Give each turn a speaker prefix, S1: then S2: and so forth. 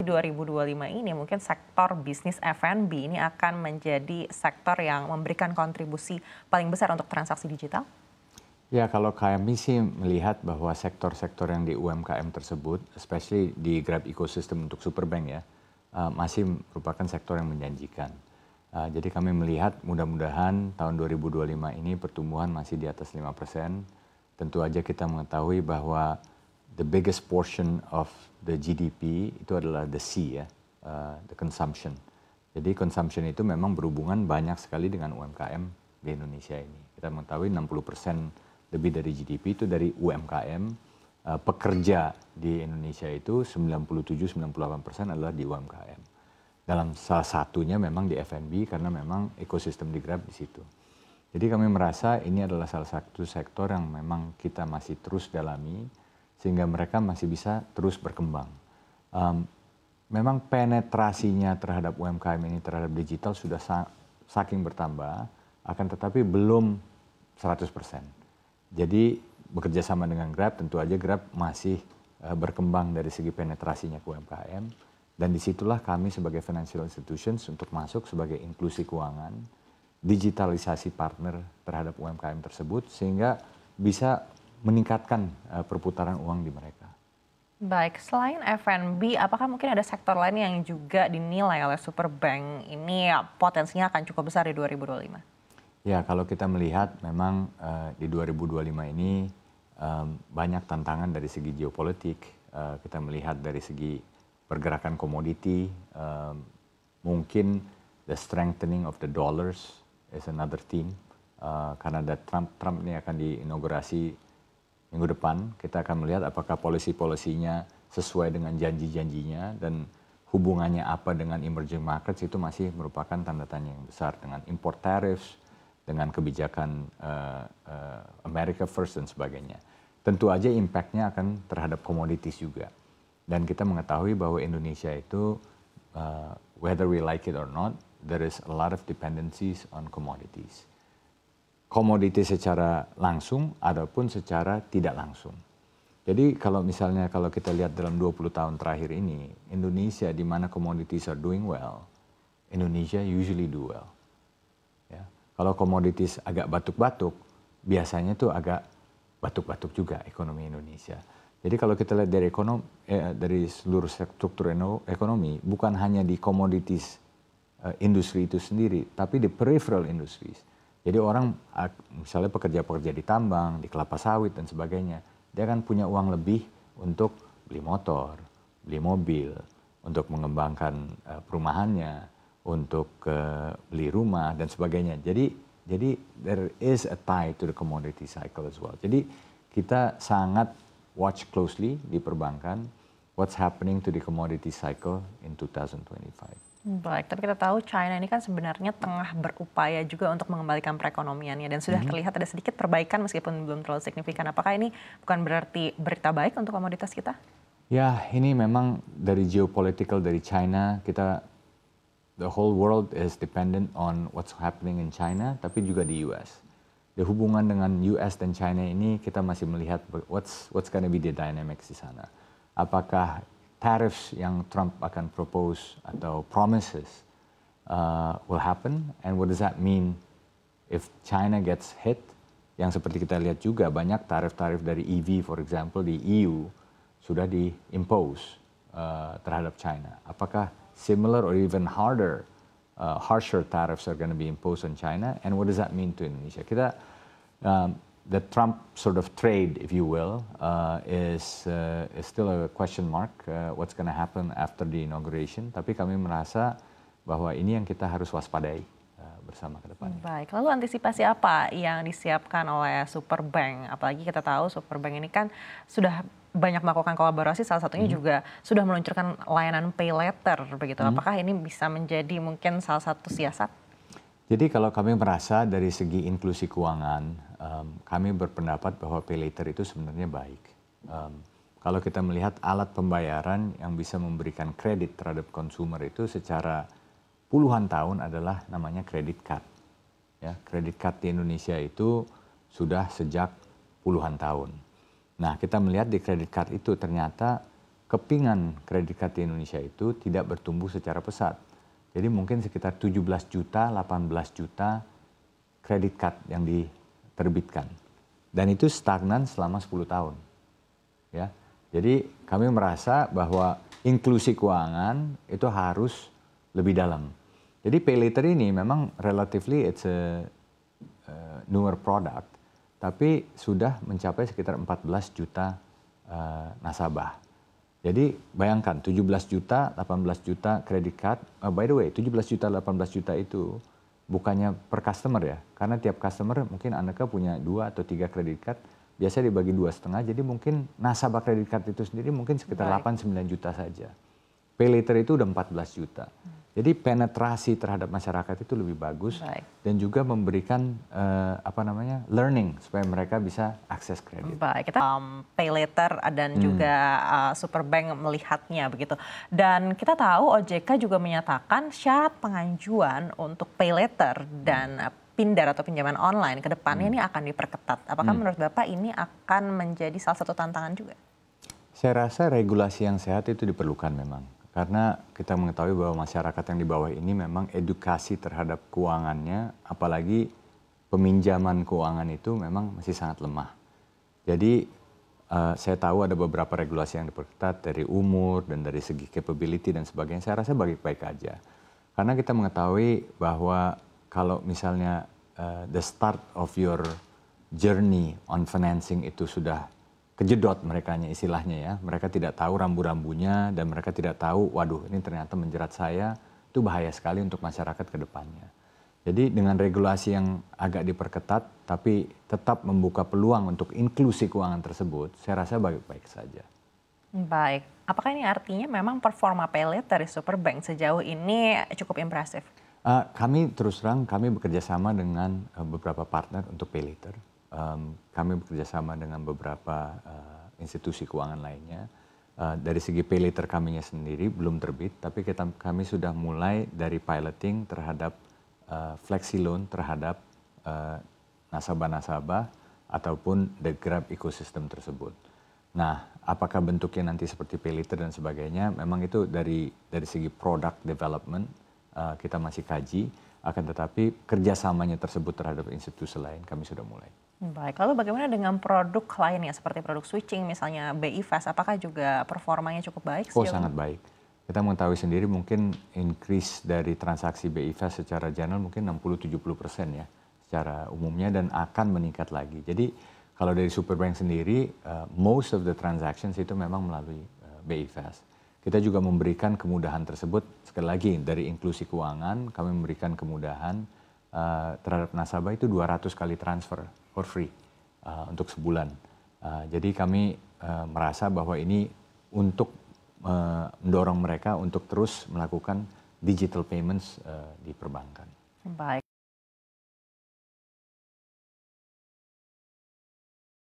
S1: 2025 ini mungkin sektor bisnis F&B ini akan menjadi sektor yang memberikan kontribusi paling besar untuk transaksi digital?
S2: Ya, kalau kami sih melihat bahwa sektor-sektor yang di UMKM tersebut, especially di Grab ecosystem untuk Superbank ya, masih merupakan sektor yang menjanjikan. Jadi kami melihat mudah-mudahan tahun 2025 ini pertumbuhan masih di atas 5%. Tentu aja kita mengetahui bahwa the biggest portion of the GDP itu adalah the C ya, the consumption. Jadi consumption itu memang berhubungan banyak sekali dengan UMKM di Indonesia ini. Kita mengetahui 60% lebih dari GDP itu dari UMKM. Pekerja di Indonesia itu 97-98% adalah di UMKM. Dalam salah satunya memang di F&B karena memang ekosistem di Grab di situ. Jadi kami merasa ini adalah salah satu sektor yang memang kita masih terus dalami sehingga mereka masih bisa terus berkembang. Memang penetrasinya terhadap UMKM ini terhadap digital sudah saking bertambah, akan tetapi belum 100%. Jadi bekerja sama dengan Grab, tentu aja Grab masih berkembang dari segi penetrasinya ke UMKM, dan disitulah kami sebagai financial institutions untuk masuk sebagai inklusi keuangan, digitalisasi partner terhadap UMKM tersebut, sehingga bisa meningkatkan perputaran uang di mereka.
S1: Baik, selain F&B, apakah mungkin ada sektor lain yang juga dinilai oleh Superbank ini potensinya akan cukup besar di 2025?
S2: Ya, kalau kita melihat memang di 2025 ini banyak tantangan dari segi geopolitik. Kita melihat dari segi pergerakan komoditi, mungkin the strengthening of the dollars is another theme. Karena ada Trump ini akan diinaugurasi minggu depan, kita akan melihat apakah polisi-polisinya sesuai dengan janji-janjinya dan hubungannya apa dengan emerging markets itu masih merupakan tanda tanya yang besar dengan import tariffs, dengan kebijakan America First dan sebagainya. Tentu aja impact-nya akan terhadap commodities juga. Dan kita mengetahui bahwa Indonesia itu, whether we like it or not, there is a lot of dependencies on commodities. Komoditi secara langsung ataupun secara tidak langsung. Jadi kalau misalnya kalau kita lihat dalam 20 tahun terakhir ini, Indonesia di mana commodities are doing well, Indonesia usually do well. Ya. Kalau commodities agak batuk-batuk, biasanya tuh agak batuk-batuk juga ekonomi Indonesia. Jadi kalau kita lihat dari seluruh struktur ekonomi, bukan hanya di commodities industri itu sendiri, tapi di peripheral industries. Jadi orang, misalnya pekerja-pekerja di tambang, di kelapa sawit dan sebagainya, dia kan punya uang lebih untuk beli motor, beli mobil, untuk mengembangkan perumahannya, untuk beli rumah dan sebagainya. Jadi there is a tie to the commodity cycle as well. Jadi kita sangat watch closely di perbankan what's happening to the commodity cycle in 2025.
S1: Baik, tapi kita tahu China ini kan sebenarnya tengah berupaya juga untuk mengembalikan perekonomiannya dan sudah terlihat ada sedikit perbaikan meskipun belum terlalu signifikan. Apakah ini bukan berarti berita baik untuk komoditas kita?
S2: Ya, ini memang dari geopolitical dari China, the whole world is dependent on what's happening in China, tapi juga di US. Di hubungan dengan US dan China ini kita masih melihat what's gonna be the dynamics di sana. Apakah tariffs yang Trump akan propose atau promises will happen, and what does that mean if China gets hit? Yang seperti kita lihat juga banyak tarif-tarif dari EV, for example, di EU sudah diimpose terhadap China. Apakah similar or even harsher tariffs are going to be imposed on China, and what does that mean to Indonesia? The Trump sort of trade, if you will, is still a question mark. What's going to happen after the inauguration? Tapi kami merasa bahwa ini yang kita harus waspadai bersama ke depan.
S1: Baik, lalu antisipasi apa yang disiapkan oleh Superbank? Apalagi kita tahu Superbank ini kan sudah banyak melakukan kolaborasi, salah satunya juga sudah meluncurkan layanan pay later, begitu. Apakah ini bisa menjadi mungkin salah satu siasat?
S2: Jadi kalau kami merasa dari segi inklusi keuangan, kami berpendapat bahwa pay later itu sebenarnya baik. Kalau kita melihat alat pembayaran yang bisa memberikan kredit terhadap konsumer itu secara puluhan tahun adalah namanya credit card. Ya, credit card di Indonesia itu sudah sejak puluhan tahun. Nah, kita melihat di credit card itu ternyata kepingan kredit card di Indonesia itu tidak bertumbuh secara pesat. Jadi mungkin sekitar 17 juta, 18 juta kredit card yang diterbitkan. Dan itu stagnan selama 10 tahun. Ya. Jadi kami merasa bahwa inklusi keuangan itu harus lebih dalam. Jadi pay later ini memang relatively it's a newer product, tapi sudah mencapai sekitar 14 juta nasabah. Jadi bayangkan 17 juta, 18 juta kredit card, by the way 17 juta, 18 juta itu bukannya per customer ya, karena tiap customer mungkin Aneka punya 2 atau 3 kredit card, biasanya dibagi 2,5, jadi mungkin nasabah kredit card itu sendiri mungkin sekitar 8-9 juta saja. Pay later itu udah 14 juta. Jadi penetrasi terhadap masyarakat itu lebih bagus dan juga memberikan learning supaya mereka bisa akses kredit.
S1: Baik, kita pay later dan juga Superbank melihatnya begitu. Dan kita tahu OJK juga menyatakan syarat pengajuan untuk pay later dan pindar atau pinjaman online ke depannya ini akan diperketat. Apakah menurut Bapak ini akan menjadi salah satu tantangan juga?
S2: Saya rasa regulasi yang sehat itu diperlukan memang. Karena kita mengetahui bahwa masyarakat yang di bawah ini memang edukasi terhadap keuangannya, apalagi peminjaman keuangan itu memang masih sangat lemah. Jadi saya tahu ada beberapa regulasi yang diperketat dari umur dan dari segi capability dan sebagainya. Saya rasa baik-baik aja. Karena kita mengetahui bahwa kalau misalnya the start of your journey on financing itu sudah kejedot merekanya istilahnya ya, mereka tidak tahu rambu-rambunya dan mereka tidak tahu, waduh ini ternyata menjerat saya, itu bahaya sekali untuk masyarakat ke depannya. Jadi dengan regulasi yang agak diperketat tapi tetap membuka peluang untuk inklusi keuangan tersebut, saya rasa baik-baik saja.
S1: Baik, apakah ini artinya memang performa pay later di Superbank sejauh ini cukup impresif?
S2: Kami terus terang, kami bekerja sama dengan beberapa partner untuk pay later. Kami bekerja sama dengan beberapa institusi keuangan lainnya. Dari segi pay later kaminya sendiri belum terbit, tapi kami sudah mulai dari piloting terhadap flexi loan terhadap nasabah-nasabah ataupun the Grab ecosystem tersebut. Nah, apakah bentuknya nanti seperti pay later dan sebagainya, memang itu dari segi product development kita masih kaji, akan tetapi kerjasamanya tersebut terhadap institusi lain kami sudah mulai.
S1: Baik, lalu bagaimana dengan produk lainnya seperti produk switching misalnya BI Fast, apakah juga performanya cukup baik?
S2: Oh sangat baik. Kita mengetahui sendiri mungkin increase dari transaksi BI Fast secara general mungkin 60-70% ya secara umumnya dan akan meningkat lagi. Jadi kalau dari Superbank sendiri most of the transactions itu memang melalui BI Fast. Kita juga memberikan kemudahan tersebut, sekali lagi dari inklusi keuangan kami memberikan kemudahan terhadap nasabah itu 200 kali transfer for free untuk sebulan. Jadi kami merasa bahwa ini untuk mendorong mereka untuk terus melakukan digital payments di perbankan.
S1: Baik.